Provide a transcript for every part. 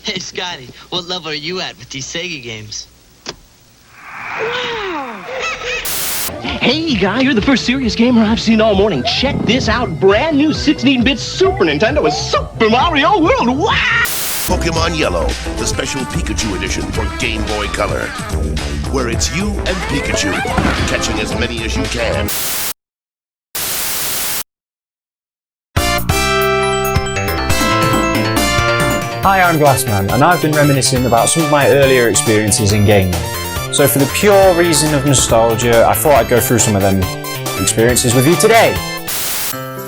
Hey, Scotty, what level are you at with these SEGA games? Hey, Guy, you're the first serious gamer I've seen all morning. Check this out. Brand new 16-bit Super Nintendo with Super Mario World. Wow! Pokemon Yellow, the special Pikachu edition for Game Boy Color, where it's you and Pikachu, catching as many as you can. Hi, I'm Glassman, and I've been reminiscing about some of my earlier experiences in gaming. So for the pure reason of nostalgia, I thought I'd go through some of them experiences with you today.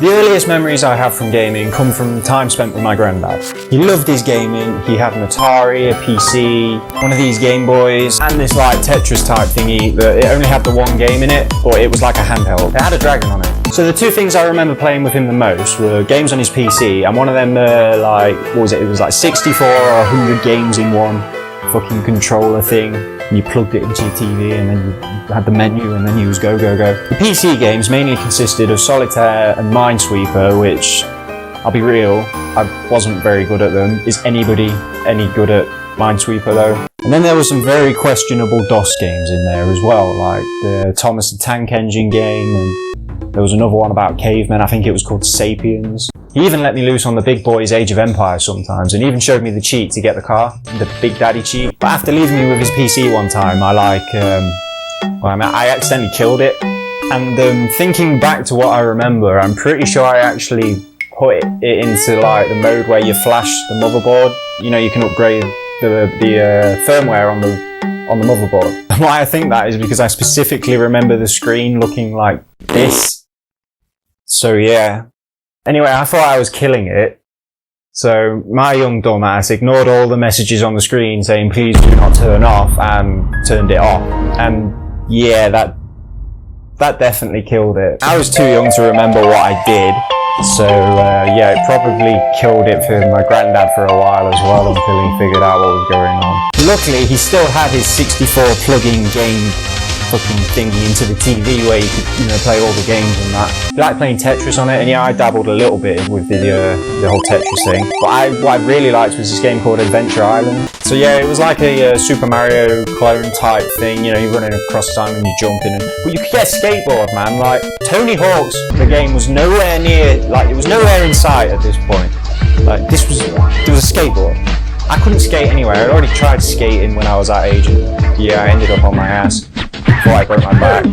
The earliest memories I have from gaming come from time spent with my granddad. He loved his gaming. He had an Atari, a PC, one of these Game Boys, and this like Tetris type thingy that it only had the one game in it, but it was like a handheld. It had a dragon on it. So the two things I remember playing with him the most were games on his PC, and one of them like, what was it? It was like 64 or 100 games in one fucking controller thing. And you plugged it into your TV, and then you had the menu, and then you was go, go, go. The PC games mainly consisted of Solitaire and Minesweeper, which, I'll be real, I wasn't very good at them. Is anybody any good at Minesweeper though? And then there were some very questionable DOS games in there as well, like the Thomas the Tank Engine game, and there was another one about cavemen, I think it was called Sapiens. He even let me loose on the big boy's Age of Empires sometimes, and even showed me the cheat to get the car, the Big Daddy cheat. But after leaving me with his PC one time, I accidentally killed it. And thinking back to what I remember, I'm pretty sure I actually put it into like the mode where you flash the motherboard. You know, you can upgrade the firmware on the motherboard. And why I think that is because I specifically remember the screen looking like this. So yeah. Anyway, I thought I was killing it. So my young dumbass ignored all the messages on the screen saying please do not turn off, and turned it off. And yeah, that definitely killed it. I was too young to remember what I did. So yeah, it probably killed it for my granddad for a while as well until he figured out what was going on. Luckily, he still had his 64 plug-in game fucking thingy into the TV where you could, you know, play all the games and that. He liked playing Tetris on it, and yeah, I dabbled a little bit with the whole Tetris thing. But what I really liked was this game called Adventure Island. So yeah, it was like a Super Mario clone type thing, you know, you're running across time and you're jumping, but you could get a skateboard, man. Like, Tony Hawk's, the game was nowhere near, like, it was nowhere in sight at this point. Like, there was a skateboard. I couldn't skate anywhere. I already tried skating when I was that age, and yeah, I ended up on my ass before I broke my back.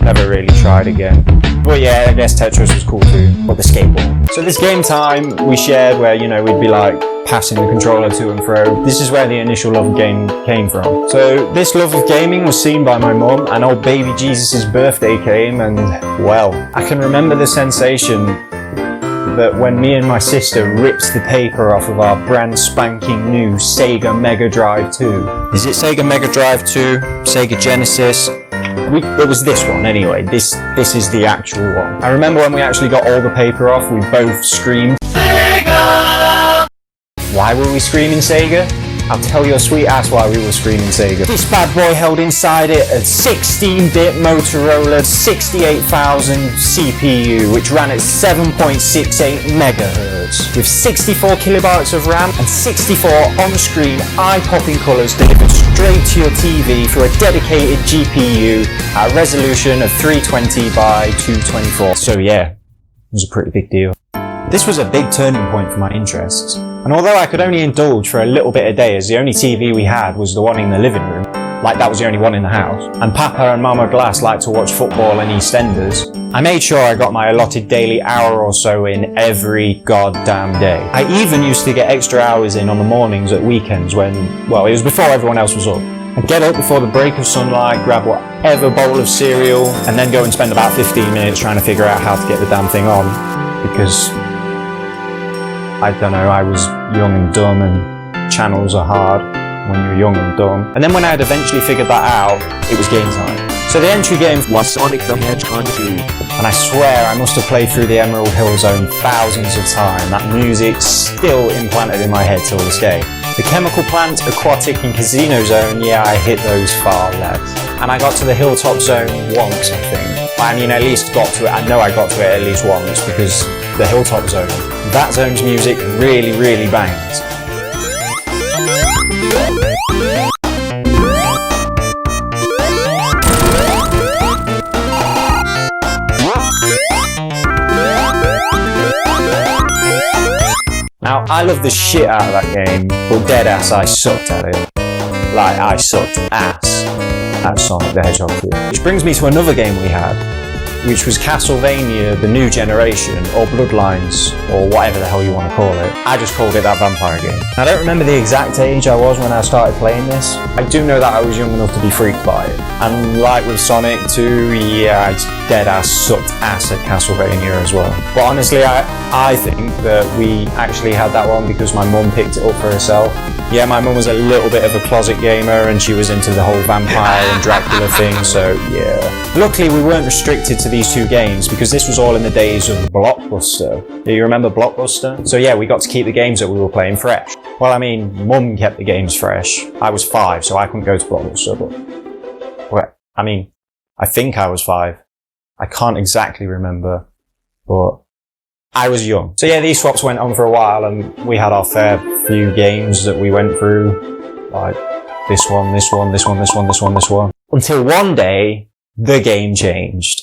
Never really tried again. But yeah, I guess Tetris was cool too, or the skateboard. So this game time we shared where, you know, we'd be like passing the controller to and fro. This is where the initial love of game came from. So this love of gaming was seen by my mum, and old baby Jesus' birthday came, and well, I can remember the sensation that when me and my sister ripped the paper off of our brand spanking new Sega Mega Drive 2. Is it Sega Mega Drive 2? Sega Genesis? It was this one anyway. This is the actual one. I remember when we actually got all the paper off, we both screamed, Sega! Why were we screaming Sega? I'll tell your sweet ass why we were screaming Sega. This bad boy held inside it a 16-bit Motorola 68,000 CPU, which ran at 7.68 megahertz, with 64 kilobytes of RAM and 64 on-screen eye-popping colours delivered straight to your TV through a dedicated GPU at a resolution of 320 by 224. So yeah, it was a pretty big deal. This was a big turning point for my interests, and although I could only indulge for a little bit a day as the only TV we had was the one in the living room, like that was the only one in the house, and Papa and Mama Glass liked to watch football and Eastenders, I made sure I got my allotted daily hour or so in every goddamn day. I even used to get extra hours in on the mornings at weekends when, well, it was before everyone else was up. I'd get up before the break of sunlight, grab whatever bowl of cereal, and then go and spend about 15 minutes trying to figure out how to get the damn thing on, because I don't know, I was young and dumb, and channels are hard when you're young and dumb. And then when I had eventually figured that out, it was game time. So the entry game was Sonic the Hedgehog 2. And I swear I must have played through the Emerald Hill Zone thousands of times. That music's still implanted in my head till this day. The Chemical Plant, Aquatic and Casino Zone, yeah, I hit those far left. And I got to the Hilltop Zone once, I think. I mean, at least got to it. I know I got to it at least once, because the Hilltop Zone, that zone's music really, really bangs. Now, I love the shit out of that game, but dead ass I sucked at it. Like, I sucked ass at Sonic the Hedgehog 2. Which brings me to another game we had, which was Castlevania The New Generation, or Bloodlines, or whatever the hell you want to call it. I just called it that vampire game. I don't remember the exact age I was when I started playing this. I do know that I was young enough to be freaked by it. And like with Sonic 2, yeah, I dead ass sucked ass at Castlevania as well. But honestly, I think that we actually had that one because my mum picked it up for herself. Yeah, my mum was a little bit of a closet gamer and she was into the whole vampire and Dracula thing, so yeah. Luckily, we weren't restricted to these two games because this was all in the days of Blockbuster. Do you remember Blockbuster? So yeah, we got to keep the games that we were playing fresh. Well, I mean, Mum kept the games fresh. I was 5, so I couldn't go to Blockbuster, but... Well, I mean, I think I was 5. I can't exactly remember, but I was young. So yeah, these swaps went on for a while and we had our fair few games that we went through. Like this one, this one, this one, this one, this one, this one. Until one day, the game changed.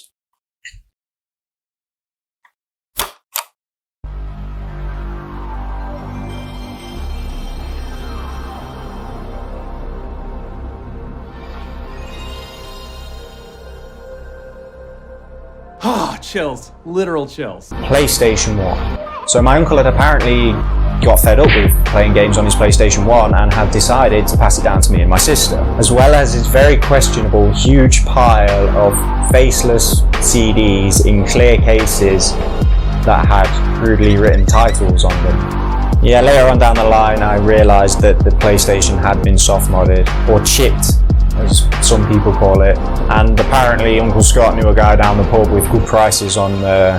Ah, chills. Literal chills. PlayStation 1. So my uncle had apparently got fed up with playing games on his PlayStation 1 and had decided to pass it down to me and my sister, as well as his very questionable huge pile of faceless CDs in clear cases that had crudely written titles on them. Yeah, later on down the line I realised that the PlayStation had been soft-modded, or chipped, as some people call it, and apparently Uncle Scott knew a guy down the pub with good prices on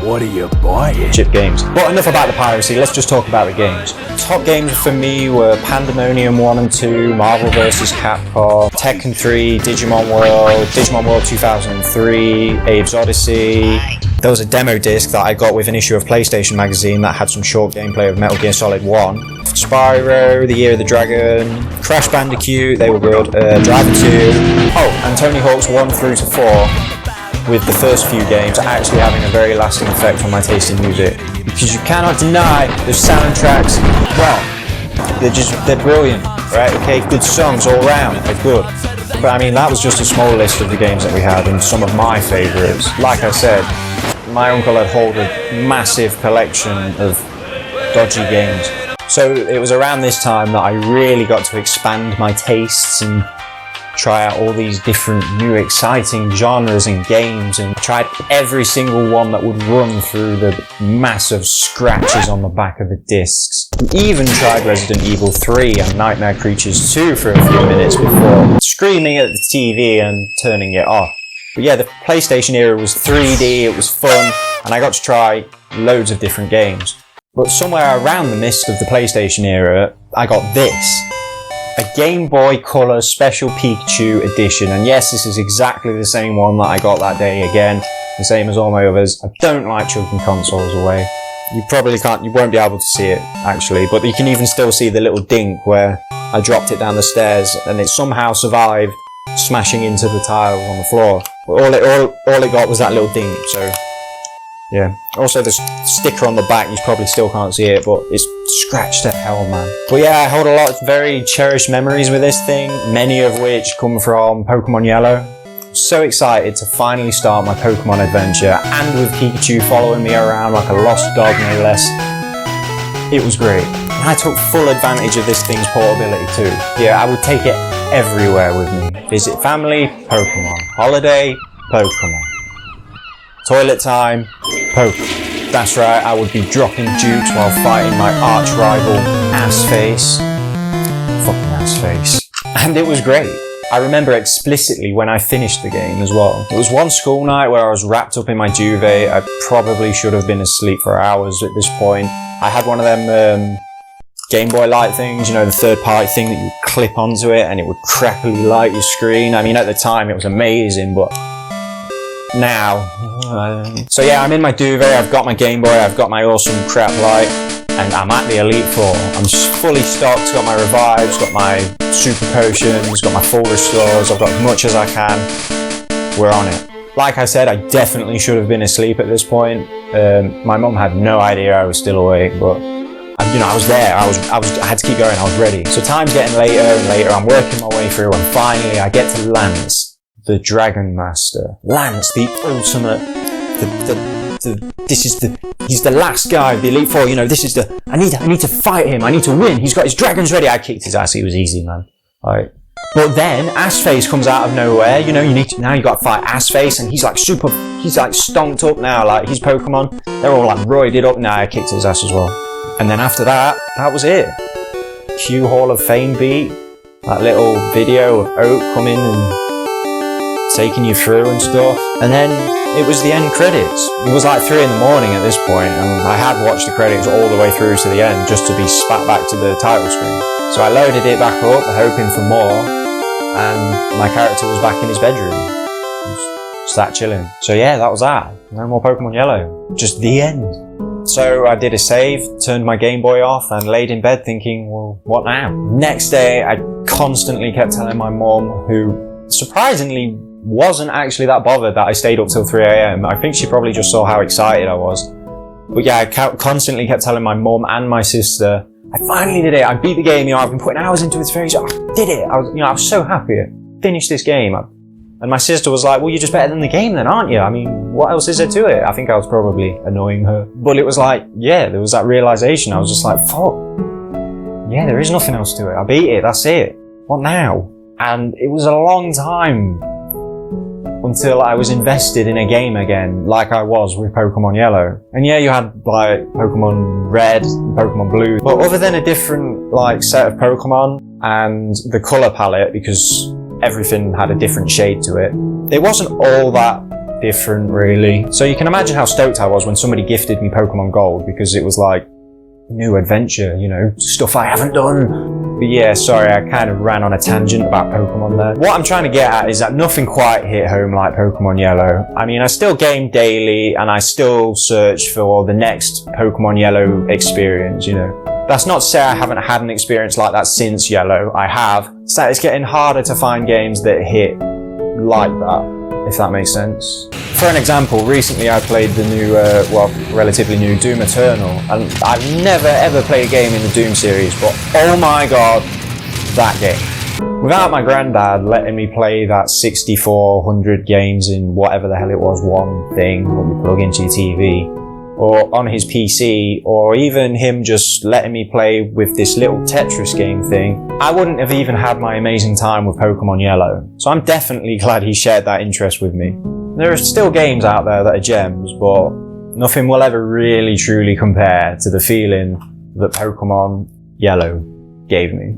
what are you buying? chip games. But enough about the piracy, let's just talk about the games. Top games for me were Pandomonium 1 and 2, Marvel vs. Capcom, Tekken 3, Digimon World 2003, Abe's Odyssey. There was a demo disc that I got with an issue of PlayStation magazine that had some short gameplay of Metal Gear Solid 1. Spyro, The Year of the Dragon, Crash Bandicoot, they were good, Driver 2, oh, and Tony Hawk's 1 through to 4, with the first few games actually having a very lasting effect on my taste in music. Because you cannot deny the soundtracks, well, they're brilliant, right? Okay, good songs all round, they're good. But I mean, that was just a small list of the games that we had and some of my favourites. Like I said, my uncle had hauled a massive collection of dodgy games. So it was around this time that I really got to expand my tastes and try out all these different new exciting genres and games, and tried every single one that would run through the massive scratches on the back of the discs. Even tried Resident Evil 3 and Nightmare Creatures 2 for a few minutes before screaming at the TV and turning it off. But yeah, the PlayStation era was 3D, it was fun, and I got to try loads of different games. But somewhere around the midst of the PlayStation era, I got this. A Game Boy Color Special Pikachu edition. And yes, this is exactly the same one that I got that day again. The same as all my others. I don't like chucking consoles away. You probably can't, you won't be able to see it, actually. But you can even still see the little dink where I dropped it down the stairs and it somehow survived smashing into the tiles on the floor. But all it got was that little dink, so... yeah. Also, the sticker on the back, you probably still can't see it, but it's scratched to hell, man. But yeah, I hold a lot of very cherished memories with this thing, many of which come from Pokemon Yellow. I'm so excited to finally start my Pokemon adventure, and with Pikachu following me around like a lost dog, no less. It was great. And I took full advantage of this thing's portability too. Yeah, I would take it everywhere with me. Visit family, Pokemon. Holiday, Pokemon. Toilet time, Pokemon. That's right, I would be dropping dukes while fighting my arch rival, Assface. Fucking Assface. And it was great. I remember explicitly when I finished the game as well. It was one school night where I was wrapped up in my duvet. I probably should have been asleep for hours at this point. I had one of them Game Boy Light things, you know, the third party thing that you clip onto it and it would crackly light your screen. I mean, at the time it was amazing, but now... so yeah, I'm in my duvet, I've got my Game Boy, I've got my awesome crap light, and I'm at the Elite Four. I'm fully stocked, got my revives, got my super potions, got my full restores, I've got as much as I can. We're on it. Like I said, I definitely should have been asleep at this point. My mum had no idea I was still awake, but I was there. I had to keep going. I was ready. So time's getting later and later. I'm working my way through, and finally I get to Lance, the Dragon Master. Lance, the ultimate. He's the last guy of the Elite Four. This is I need to fight him. I need to win. He's got his dragons ready. I kicked his ass. It was easy, man. Like. But then Assface comes out of nowhere. You got to fight Assface, and he's like stonked up now. Like his Pokemon, they're all like roided up now. I kicked his ass as well. And then after that was it. Q Hall of Fame beat, that little video of Oak coming and taking you through and stuff. And then it was the end credits. It was like 3 in the morning at this point, and I had watched the credits all the way through to the end just to be spat back to the title screen. So I loaded it back up, hoping for more, and my character was back in his bedroom. Sat chilling. So yeah, that was that. No more Pokemon Yellow. Just the end. So I did a save, turned my Game Boy off, and laid in bed thinking, well, what now? Next day, I constantly kept telling my mom, who surprisingly wasn't actually that bothered that I stayed up till 3 AM. I think she probably just saw how excited I was. But yeah, I constantly kept telling my mom and my sister, I finally did it. I beat the game. I've been putting hours into it. I did it. I was so happy. I finished this game. And my sister was like, well, you're just better than the game then, aren't you? I mean, what else is there to it? I think I was probably annoying her. But it was like, yeah, there was that realization. I was just like, fuck. Yeah, there is nothing else to it. I beat it. That's it. What now? And it was a long time until I was invested in a game again, like I was with Pokemon Yellow. And yeah, you had like Pokemon Red, Pokemon Blue, but other than a different like set of Pokemon and the color palette, because everything had a different shade to it, it wasn't all that different really. So you can imagine how stoked I was when somebody gifted me Pokemon Gold, because it was like new adventure, stuff I haven't done. But yeah, sorry, I kind of ran on a tangent about Pokemon there. What I'm trying to get at is that nothing quite hit home like Pokemon Yellow. I mean, I still game daily, and I still search for the next Pokemon Yellow experience, That's not to say I haven't had an experience like that since Yellow. I have. So it's getting harder to find games that hit like that, if that makes sense. For an example, recently I played the new, relatively new Doom Eternal, and I've never ever played a game in the Doom series, but oh my god, that game. Without my granddad letting me play that 6,400 games in whatever the hell it was, one thing that you plug into your TV, or on his PC, or even him just letting me play with this little Tetris game thing, I wouldn't have even had my amazing time with Pokemon Yellow. So I'm definitely glad he shared that interest with me. There are still games out there that are gems, but nothing will ever really truly compare to the feeling that Pokemon Yellow gave me.